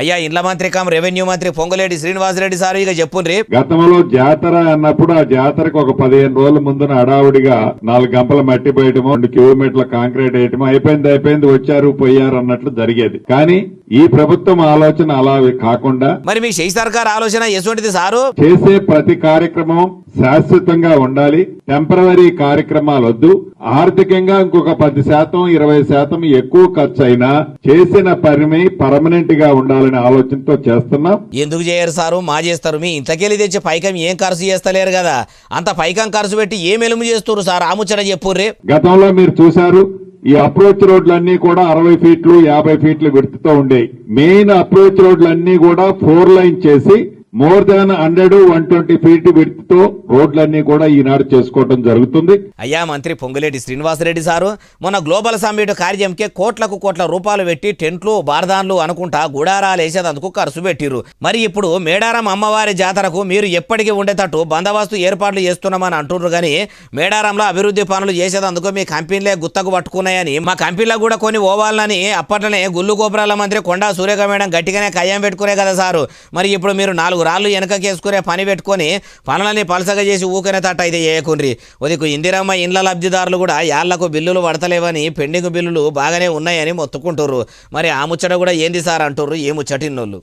అయ్యా ఇండ్ల మంత్రి కమ్ రెవెన్యూ మంత్రి పొంగులేటి శ్రీనివాసరెడ్డి సార్ ఇక చెప్పుండ్రి. గతంలో జాతర అన్నప్పుడు ఆ జాతరకు ఒక 15 రోజుల ముందున హడావుడిగా 4 గంపల మట్టి పోయటము 2 కిలోమీటర్ల కాంక్రీట్ వేయటము అయిపోయింది వచ్చారు పోయారు అన్నట్లు జరిగేది. కానీ ఈ ప్రభుత్వం ఆలోచన అలా కాకుండా మరి మీ శశి సర్కార్ ఆలోచన ఎటువంటిది సారు? చేసే ప్రతి కార్యక్రమం శాశ్వతంగా ఉండాలి, టెంపరవరీ కార్యక్రమాలు వద్దు. ఆర్థికంగా ఇంకొక 10% 20% ఎక్కువ ఖర్చు అయినా చేసిన పని పర్మనెంట్ గా ఉండాలనే ఆలోచనతో చేస్తున్నాం. ఎందుకు చేయరు సారు? మా చేస్తారు. మీ ఇంతకెళ్ళి తెచ్చే పైకం ఏం ఖర్చు చేస్తలేరు కదా, అంత పైకం ఖర్చు పెట్టి ఏం ఎలుము చేస్తున్నారు సార్? ఆముచ్చట చెప్పుర్రి. గతంలో మీరు చూశారు ఈ అప్రోచ్ రోడ్లన్నీ కూడా 60 ఫీట్లు 50 ఫీట్లు విడ్త్తో ఉండేవి. మెయిన్ అప్రోచ్ రోడ్లన్నీ కూడా 4 లైన్ చేసి మోర్ దాన్ 100-120 ఫీట్ విడ్త్తో రోడ్లన్నీ కూడా ఈనాడు చేసుకోవడం జరుగుతుంది. అయ్యా మంత్రి పొంగులేటి శ్రీనివాసరెడ్డి సారు మొన్న గ్లోబల్ సమ్మిట్ కార్యంకే కోట్ల రూపాయలు పెట్టి టెంట్లు బార్దాన్లు అనుకుంటా గుడారాలు వేసేందుకు ఖర్చు పెట్టిర్రు. మరి ఇప్పుడు మేడారం అమ్మవారి జాతరకు మీరు ఎప్పటికీ ఉండేటట్టు బందోబస్తు ఏర్పాట్లు చేస్తున్నామని అంటున్నారు. కానీ మేడారంలో అభివృద్ధి పనులు చేసేందుకు మీ కంపెనీలే గుత్తకు పట్టుకున్నాయని, మా కంపెనీలో కూడా కొన్ని ఓవాలని అప్పట్లోనే గుళ్ళు గోపురాల మంత్రి కొండా సూర్యక మేడం గట్టిగానే కయ్యం పెట్టుకునే కదా సారు. మరి ఇప్పుడు మీరు 4 రాళ్ళు వెనకకేసుకునే పని పెట్టుకొని పనులని పలసగా చేసి ఊకనే తట్ట అయితే చేయకుండ్రి. ఉదికు ఇందిరమ్మ ఇండ్ల లబ్ధిదారులు కూడా యాళ్లకు బిల్లులు పడతలేవని, పెండింగ్ బిల్లులు బాగానే ఉన్నాయని మొత్తుకుంటుర్రు. మరి ఆ ముచ్చట కూడా ఏంది సార్ అంటుర్రు. ఏ ముచ్చటిన్నోళ్ళు